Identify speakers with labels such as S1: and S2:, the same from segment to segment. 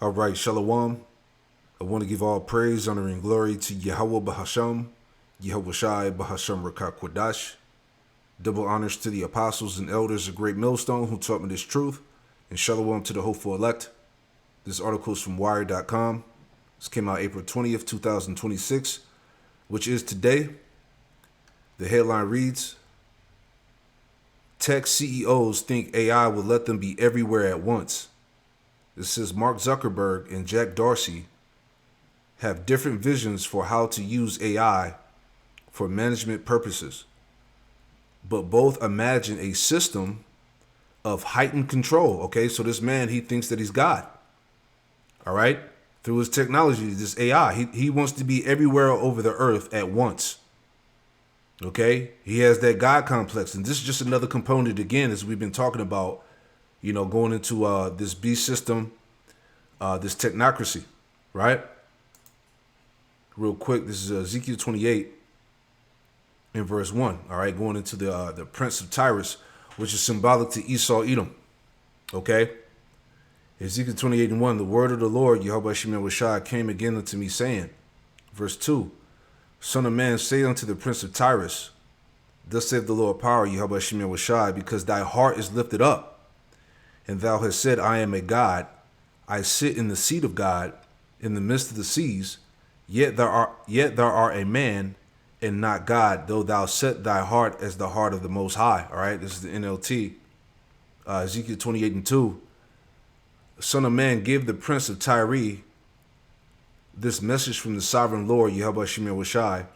S1: All right, Shalom. I want to give all praise, honor, and glory to Yahweh Bahasham, Yahweh Shai Bahasham Rakak Kwadash. Double honors to the apostles and elders of Great Millstone who taught me this truth, and Shalom to the hopeful elect. This article is from Wire.com. This came out April 20th, 2026, which is today. The headline reads, Tech CEOs think AI will let them be everywhere at once. This says Mark Zuckerberg and Jack Dorsey have different visions for how to use AI for management purposes, but both imagine a system of heightened control. Okay, so this man, he thinks that he's God. All right, through his technology, this AI, he wants to be everywhere over the earth at once. Okay, he has that God complex, and this is just another component again, as we've been talking about, going into this beast system, this technocracy, right? Real quick, this is Ezekiel 28 in verse 1, all right, going into the prince of Tyrus, which is symbolic to Esau, Edom, okay? Ezekiel 28 and 1, the word of the Lord, Yahweh Shemel Rashai, came again unto me, saying, verse 2, Son of man, say unto the prince of Tyrus, thus saith the Lord power, Yahweh Shemel Rashai, because thy heart is lifted up, and thou hast said, I am a God, I sit in the seat of God, in the midst of the seas, yet thou art a man, and not God, though thou set thy heart as the heart of the Most High. All right, this is the NLT. Ezekiel 28 and 2. Son of man, give the prince of Tyre this message from the sovereign Lord, Yahweh Shemel Rashai.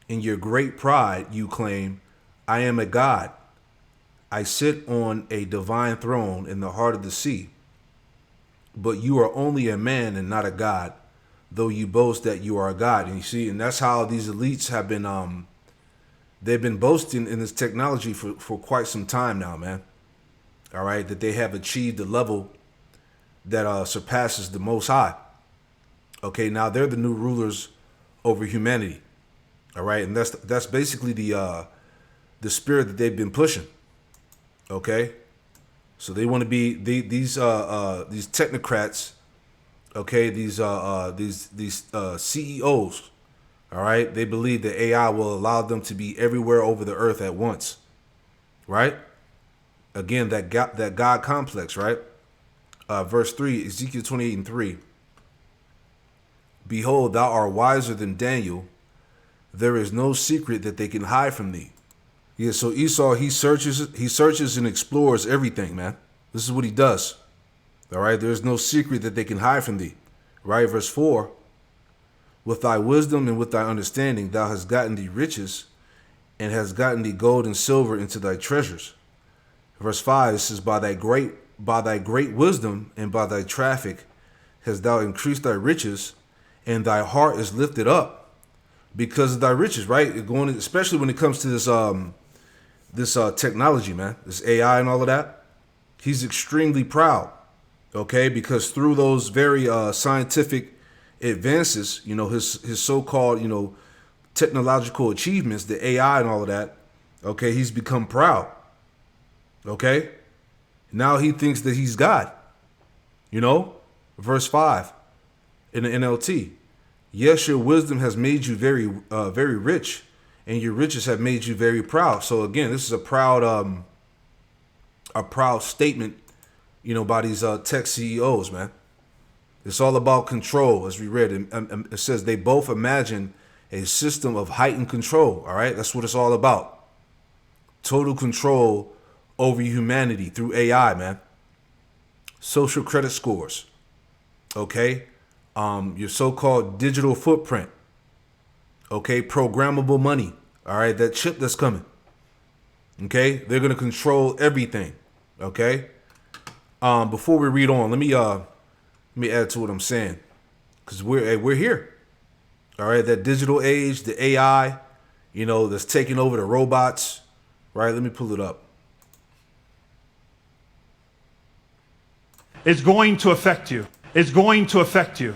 S1: In your great pride, you claim, I am a God. I sit on a divine throne in the heart of the sea. But you are only a man and not a God, though you boast that you are a God. And you see, and that's how these elites have been, they've been boasting in this technology for quite some time now, man. All right, that they have achieved a level that surpasses the Most High. Okay, now they're the new rulers over humanity. All right, and that's basically the spirit that they've been pushing. Okay, so they want to be these technocrats. Okay, these CEOs. All right, they believe that AI will allow them to be everywhere over the earth at once. Right? Again, that God complex. Right? Verse 3, Ezekiel 28 and 3. Behold, thou art wiser than Daniel. There is no secret that they can hide from thee. Yeah, so Esau, he searches and explores everything, man. This is what he does. All right, there's no secret that they can hide from thee. Right, verse 4. With thy wisdom and with thy understanding, thou hast gotten thee riches, and hast gotten thee gold and silver into thy treasures. Verse 5, it says, by thy great wisdom and by thy traffic hast thou increased thy riches, and thy heart is lifted up because of thy riches. Right, going especially when it comes to this technology, man, this AI and all of that. He's extremely proud. Okay, because through those very scientific advances, his so-called, technological achievements, the AI and all of that, okay, he's become proud. Okay, now he thinks that he's God. Verse 5 in the NLT. Yes, your wisdom has made you very, very rich, and your riches have made you very proud. So again, this is a proud statement, by these tech CEOs, man. It's all about control, as we read. It says they both imagine a system of heightened control. All right, that's what it's all about. Total control over humanity through AI, man. Social credit scores. Okay, your so-called digital footprint. Okay, programmable money. All right, that chip that's coming. Okay, they're gonna control everything. Okay. Before we read on, let me add to what I'm saying, because we're here. All right, that digital age, the AI, that's taking over the robots. Right, let me pull it up.
S2: It's going to affect you. It's going to affect you.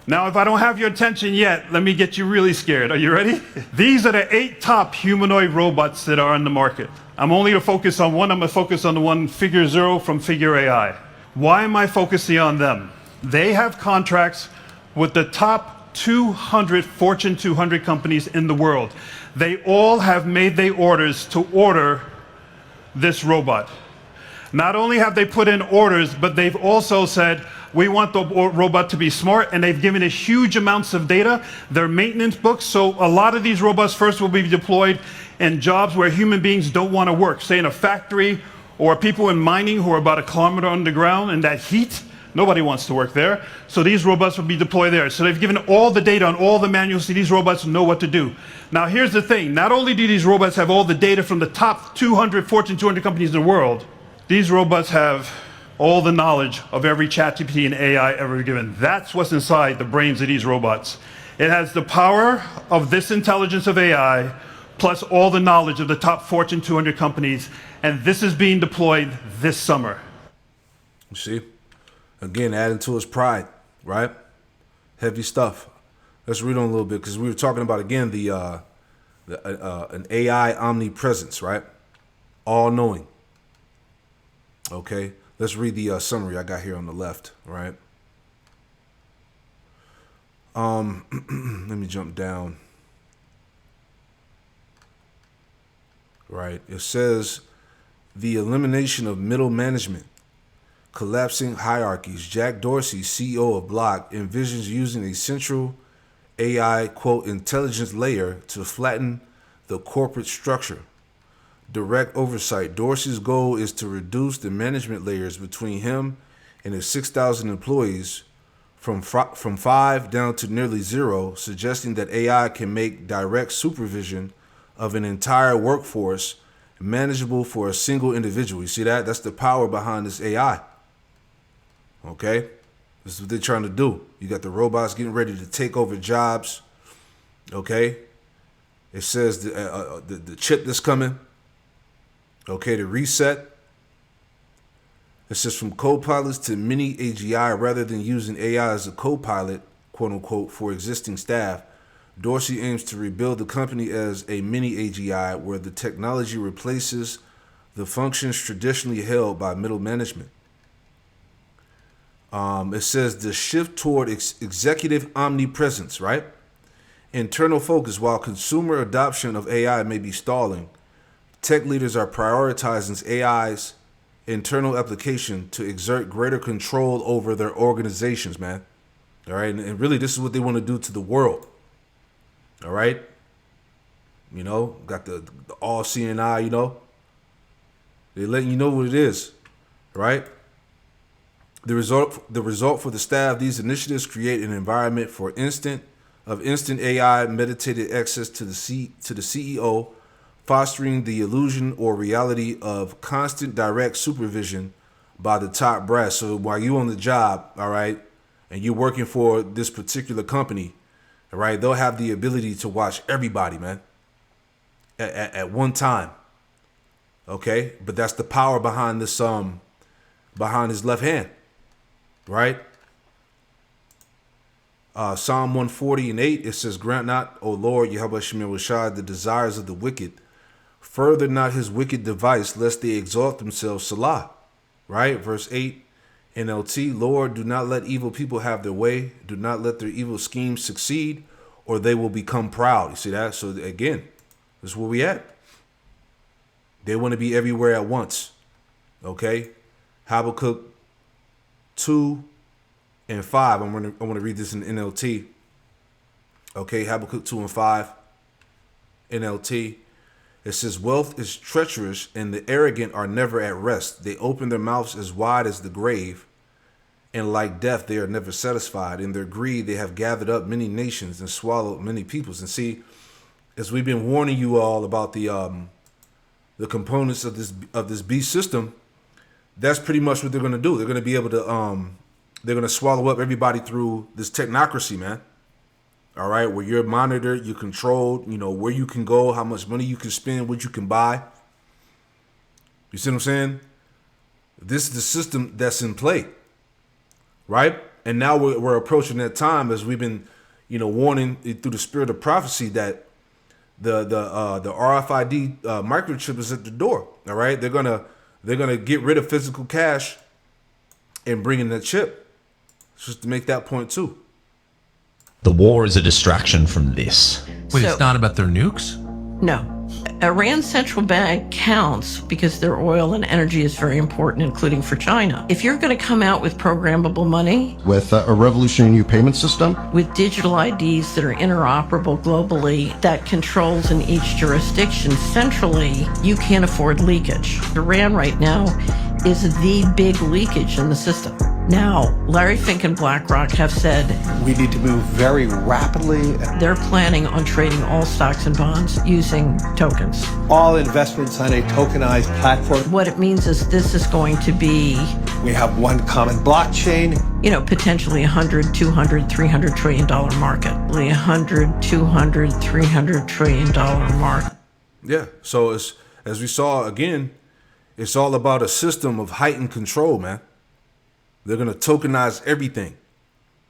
S2: Now, if I don't have your attention yet, let me get you really scared. Are you ready? These are the 8 top humanoid robots that are on the market. I'm only going to focus on one. I'm going to focus on the one Figure 0 from Figure AI. Why am I focusing on them? They have contracts with the top 200 Fortune 200 companies in the world. They all have made their orders to order this robot. Not only have they put in orders, but they've also said, we want the robot to be smart, and they've given it huge amounts of data, their maintenance books. So a lot of these robots first will be deployed in jobs where human beings don't want to work, say in a factory, or people in mining who are about a kilometer underground in that heat. Nobody wants to work there. So these robots will be deployed there. So they've given all the data on all the manuals, so these robots know what to do. Now here's the thing, not only do these robots have all the data from the top 200 Fortune 200 companies in the world, these robots have all the knowledge of every ChatGPT and AI ever given. That's what's inside the brains of these robots. It has the power of this intelligence of AI, plus all the knowledge of the top Fortune 200 companies, and this is being deployed this summer.
S1: You see? Again, adding to his pride, right? Heavy stuff. Let's read on a little bit, because we were talking about, again, an AI omnipresence, right? All-knowing. Okay, let's read the summary I got here on the left, right? Let me jump down. Right, it says the elimination of middle management, collapsing hierarchies. Jack Dorsey, CEO of Block, envisions using a central AI, quote, intelligence layer to flatten the corporate structure. Direct oversight. Dorsey's goal is to reduce the management layers between him and his 6,000 employees from 5 down to nearly 0, suggesting that AI can make direct supervision of an entire workforce manageable for a single individual. You see that? That's the power behind this AI. Okay? This is what they're trying to do. You got the robots getting ready to take over jobs. Okay? It says the chip that's coming. Okay, the reset. It says from co-pilots to mini AGI, rather than using AI as a co-pilot, quote unquote, for existing staff, Dorsey aims to rebuild the company as a mini AGI where the technology replaces the functions traditionally held by middle management. It says the shift toward executive omnipresence, right? Internal focus. While consumer adoption of AI may be stalling, tech leaders are prioritizing AI's internal application to exert greater control over their organizations, man. All right. And really, this is what they want to do to the world. All right. You know, got the all-seeing eye, you know. They're letting you know what it is. Right. The result for the staff, these initiatives create an environment for instant AI meditated access to the CEO, fostering the illusion or reality of constant direct supervision by the top brass. So while you're on the job, all right, and you're working for this particular company, all right, they'll have the ability to watch everybody, man, at one time. Okay, but that's the power behind this behind his left hand, right? Psalm 140:8, it says, "Grant not, O Lord, Yahweh Shemir Rashad, the desires of the wicked. Further not his wicked device, lest they exalt themselves." Salah, right? Verse 8, NLT, "Lord, do not let evil people have their way. Do not let their evil schemes succeed, or they will become proud." You see that? So again, this is where we at. They want to be everywhere at once. Okay? Habakkuk 2:5. I want to read this in NLT. Okay, Habakkuk 2:5, NLT. It says, "Wealth is treacherous, and the arrogant are never at rest. They open their mouths as wide as the grave, and like death, they are never satisfied. In their greed, they have gathered up many nations and swallowed many peoples." And see, as we've been warning you all about the components of this beast system, that's pretty much what they're going to do. They're going to be able to they're going to swallow up everybody through this technocracy, man. All right, where you're monitored, you're controlled, you know, where you can go, how much money you can spend, what you can buy. You see what I'm saying? This is the system that's in play, right? And now we're approaching that time, as we've been, you know, warning through the spirit of prophecy, that the RFID microchip is at the door. All right, they're gonna get rid of physical cash and bring in that chip. Just to make that point too.
S3: The war is a distraction from this.
S4: Wait,
S5: So-
S4: it's not about their nukes?
S5: No. Iran's central bank counts because their oil and energy is very important, including for China. If you're going to come out with programmable money,
S6: with a revolutionary new payment system,
S5: with digital IDs that are interoperable globally, that controls in each jurisdiction centrally, you can't afford leakage. Iran right now is the big leakage in the system. Now, Larry Fink and BlackRock have said
S7: we need to move very rapidly.
S5: they're planning on trading all stocks and bonds using tokens.
S7: All investments on a tokenized platform.
S5: What it means is this is going to be,
S7: We have one common blockchain.
S5: potentially $100, $200, $300 trillion market. $100, $200, $300 trillion market.
S1: Yeah. So it's, as we saw again, it's all about a system of heightened control, man. They're going to tokenize everything,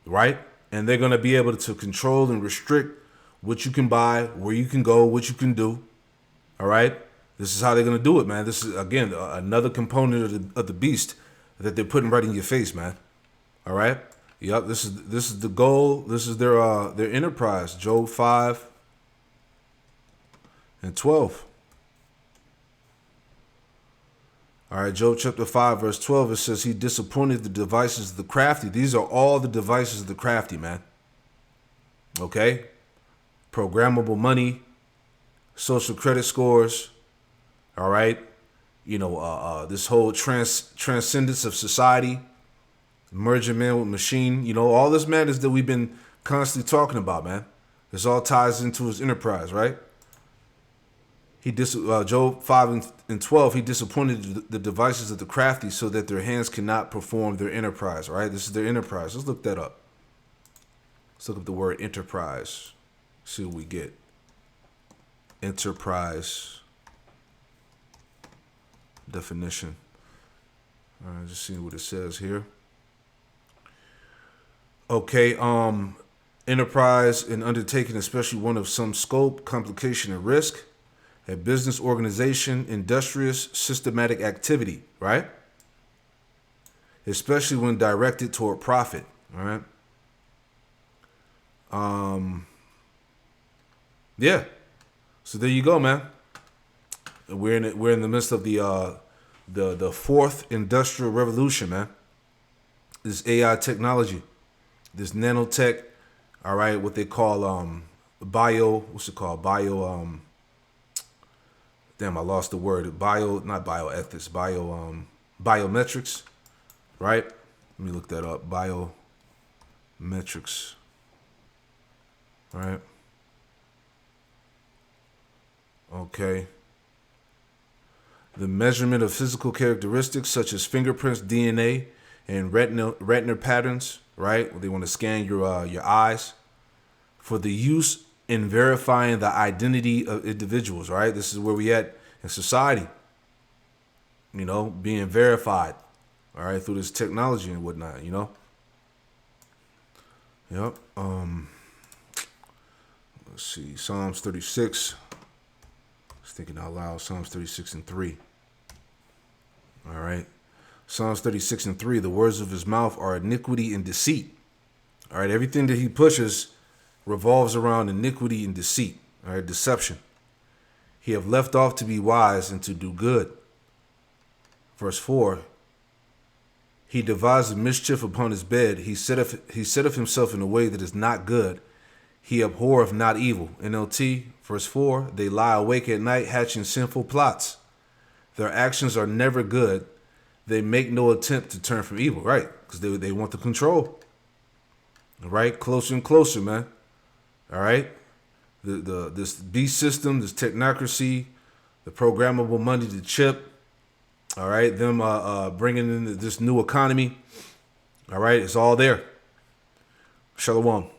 S1: right? And they're going to be able to control and restrict what you can buy, where you can go, what you can do. All right? This is how they're going to do it, man. This is, again, another component of the beast that they're putting right in your face, man. All right? Yep, this is the goal. This is their enterprise. Job 5 and 12. All right, Job chapter 5, verse 12, it says, he disappointed the devices of the crafty. These are all the devices of the crafty, man. Okay? Programmable money, social credit scores, all right? This whole transcendence of society, merging man with machine, all this madness that we've been constantly talking about, man. This all ties into his enterprise, right? Job 5 and 12, he disappointed the devices of the crafty so that their hands cannot perform their enterprise, right? This is their enterprise. Let's look that up. Let's look up the word enterprise. See what we get. Enterprise definition. All right, just seeing what it says here. Okay, enterprise, an undertaking, especially one of some scope, complication, and risk. A business organization, industrious, systematic activity, right? Especially when directed toward profit, all right? Yeah. So there you go, man. We're in the midst of the fourth industrial revolution, man. This AI technology, this nanotech, all right, what they call damn, I lost the word. Not bioethics, biometrics, right? Let me look that up. Biometrics, right? Okay. The measurement of physical characteristics such as fingerprints, DNA, and retina patterns, right? They want to scan your eyes for the use in verifying the identity of individuals, right? This is where we at in society, being verified, all right, through this technology and whatnot, Yep. Let's see, Psalms 36. I was thinking out loud, Psalms 36 and 3. All right. Psalms 36 and 3, the words of his mouth are iniquity and deceit. All right, everything that he pushes revolves around iniquity and deceit, all right, deception. He have left off to be wise and to do good. Verse 4, he devised mischief upon his bed. He setteth himself in a way that is not good. He abhorreth not evil. NLT, verse 4, they lie awake at night hatching sinful plots. Their actions are never good. They make no attempt to turn from evil, right? Because they want the control. All right, closer and closer, man. All right, this beast system, this technocracy, the programmable money, the chip. All right, them bringing in this new economy. All right, it's all there. Shalom.